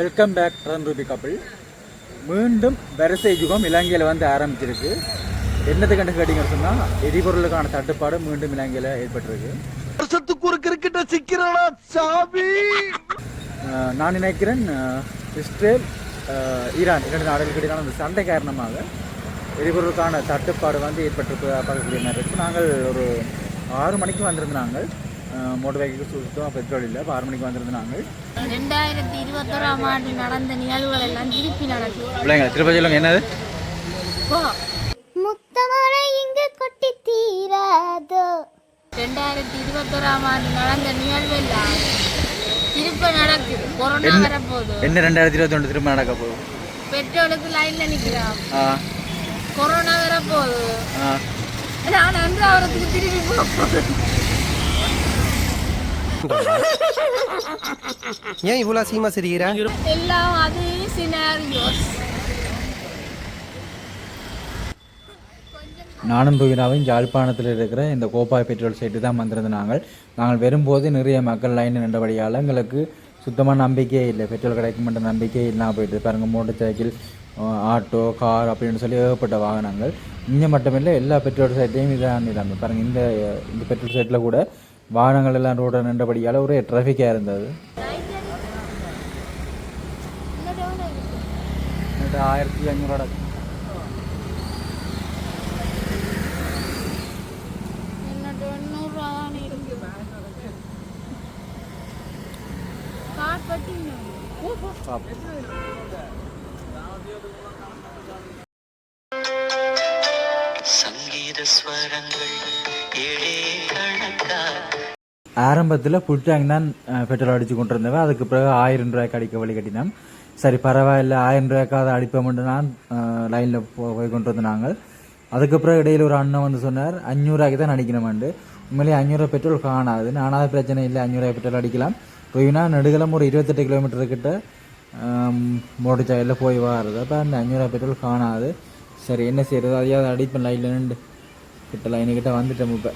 Welcome back Ruby கப்பல். மீண்டும் வரிசை யுகம் இலங்கையில் வந்து ஆரம்பிச்சிருக்கு. என்னது கண்டு கேட்டீங்கன்னு சொன்னால் எரிபொருளுக்கான தட்டுப்பாடு மீண்டும் இலங்கையில் ஏற்பட்டிருக்கு. நான் நினைக்கிறேன் இஸ்ரேல் ஈரான் 2 நாடுகளுக்கு இடையிலான அந்த சண்டை காரணமாக எரிபொருளுக்கான தட்டுப்பாடு வந்து ஏற்பட்டிருக்கு பார்க்கக்கூடிய மாதிரி இருக்குது. நாங்கள் ஒரு 6 மணிக்கு வந்திருந்தாங்க. மோட்டர் வெஹிக்கிள் சுத்தமாக பெட்ரோல் இல்லை. 6 மணிக்கு வந்திருந்தாங்க. 2021ஆம் ஆண்டு நடந்த நிகழ்வுகள் எல்லாம் திருப்பி நடக்கும். பிள்ளைங்க திருப்பி சொல்லுங்க என்னது? முத்தமழை இங்கு கொட்டி தீராதோ. 2021ஆம் ஆண்டு நடந்த நிகழ்வு எல்லாம் திருப்ப நடக்குது. கொரோனா வரப்போகுது. என்ன 2021 திரும்ப நடக்க போகுது? பெட்ரோலுக்கு லைன்ல நிக்கிறோம். கொரோனா வரப்போகுது. நான் அன்று அவருக்கு திரும்பி போகுது. ஏன் இவ்வளோ சீமா சிரிக்கிறா? எல்லாம் அது சினாரியோஸ். நானும் ருவினாவும் யாழ்ப்பாணத்தில் இருக்கிற இந்த கோப்பாய் பெட்ரோல் சைட்டு தான் வந்திருந்தோம். நாங்கள் வரும்போது நிறைய மக்கள் லைன் நின்றபடியால் எங்களுக்கு சுத்தமாக நம்பிக்கையே இல்லை. பெட்ரோல் கிடைக்குமென்ற நம்பிக்கையே இல்லாமல் போயிட்டு பாருங்க. மோட்டர் சைக்கிள், ஆட்டோ, கார் அப்படின்னு சொல்லி ஏகப்பட்ட வாகனங்கள். இங்கே மட்டுமில்லை, எல்லா பெட்ரோல் சைட்லேயும் இதான் நிலைமை பாருங்கள். இந்த பெட்ரோல் சைட்டில் கூட வாகனங்கள் எல்லாம் ரோட நின்றபடியால் ஒரே டிராஃபிக்காக இருந்தது. 1500 ஆரம்பத்தில் ஃபுல் டேங்க் தான் பெட்ரோல் அடித்து கொண்டு இருந்தவன். அதுக்கு பிறகு 1000 ரூபாய்க்கு அடிக்க வழி கட்டினோம். சரி பரவாயில்ல, 1000 ரூபாய்க்காக அடிப்போம்னு நான் லைனில் போய் கொண்டு வந்தாங்க. அதுக்கு பிறகு இடையில் ஒரு அண்ணன் வந்து சொன்னார் 500 ரூபாய்க்கு தான் அடிக்கணுமாண்டு. உண்மையிலேயே 500 ரூபாய் பெட்ரோல் காணாது. நானாவது பிரச்சனை இல்லை, 500 ரூபாய் பெட்ரோல் அடிக்கலாம். போய்னா நெடுகலம் ஒரு 28 கிலோமீட்டர் கிட்ட மோட்டர் சைக்கிளில் போய் வாருது. அப்போ அந்த 500 ரூபாய் பெட்ரோல் காணாது. சரி என்ன செய்யறது, அதையாவது அடிப்பேன். லைனில் நின்று கிட்ட லைனுக்கிட்ட வந்துட்டேன். இப்போ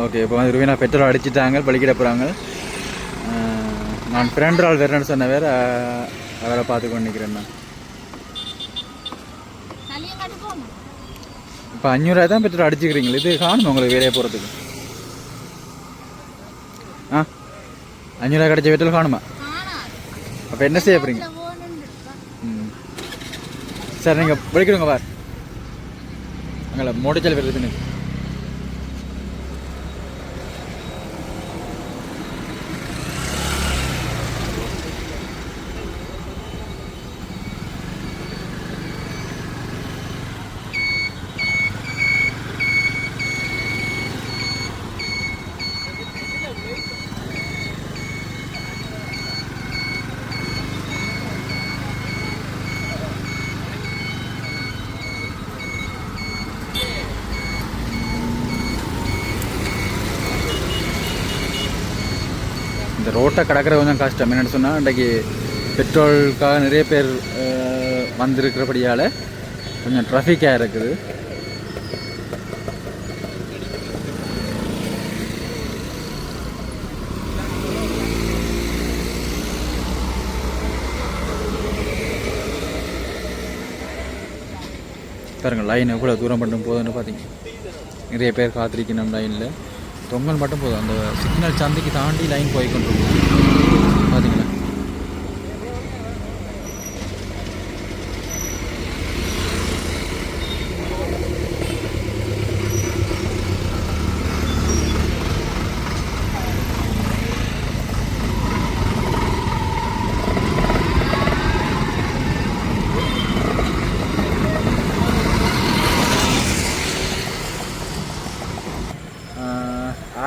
ஓகே. இப்போ வந்து ரூவினா பெட்ரோல் அடிச்சுட்டாங்க, பலிக்கிட போகிறாங்க. நான் ஃப்ரெண்ட் ஆள் வேறேன்னு சொன்ன வேறு அவரை பார்த்து கொண்டு நிற்கிறேன். நான் இப்போ 500 தான் பெட்ரோல் அடிச்சுக்கிறீங்களா? இது காணுமா உங்களுக்கு வேலையை போகிறதுக்கு? ஆ 500 கிடைச்ச பெட்ரோல் காணுமா? அப்போ என்ன செய்ய போகிறீங்க? ம் சரி நீங்கள் படிக்கணுங்க பார் அங்கே மோடிச்சல் வருதுன்னு இந்த ரோட்டை கடக்கிற கொஞ்சம் கஷ்டம். என்னென்னு சொன்னால் இன்றைக்கி பெட்ரோலுக்காக நிறைய பேர் வந்திருக்கிறபடியால் கொஞ்சம் ட்ராஃபிக்காக இருக்குது. பாருங்க லைன் எவ்வளோ தூரம் மட்டும் போதுன்னு பார்த்தீங்க. நிறைய பேர் காத்திருக்கணும் லைனில். தொங்கல் மட்டும் போதும். அந்த சிக்னல் சந்தைக்கு தாண்டி லைன் போய்கொண்டிருக்கும் பார்த்தீங்களா.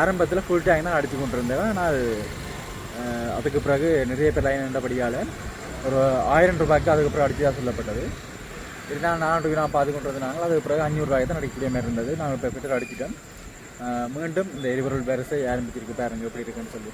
ஆரம்பத்தில் ஃபுல் டேங்க் தான் அடித்து கொண்டு இருந்தேன். ஆனால் அதுக்கு பிறகு நிறைய பேர் லைன் நின்றபடியால் ஒரு 1000 ரூபாய்க்கு அதுக்கப்புறம் அடித்ததாக சொல்லப்பட்டது. இருந்தாலும் 400 நான் பார்த்து கொண்டு வந்தாங்க. அதுக்கு பிறகு 500 ரூபாய்க்கு தான் அடிக்கக்கூடிய மாதிரி இருந்தது. நாங்கள் இப்போ பெட்ரோல் அடிச்சிட்டோம். மீண்டும் இந்த எரிபொருள் வரிசை ஆரம்பிச்சிருக்கு பாருங்க எப்படி இருக்குன்னு சொல்லி.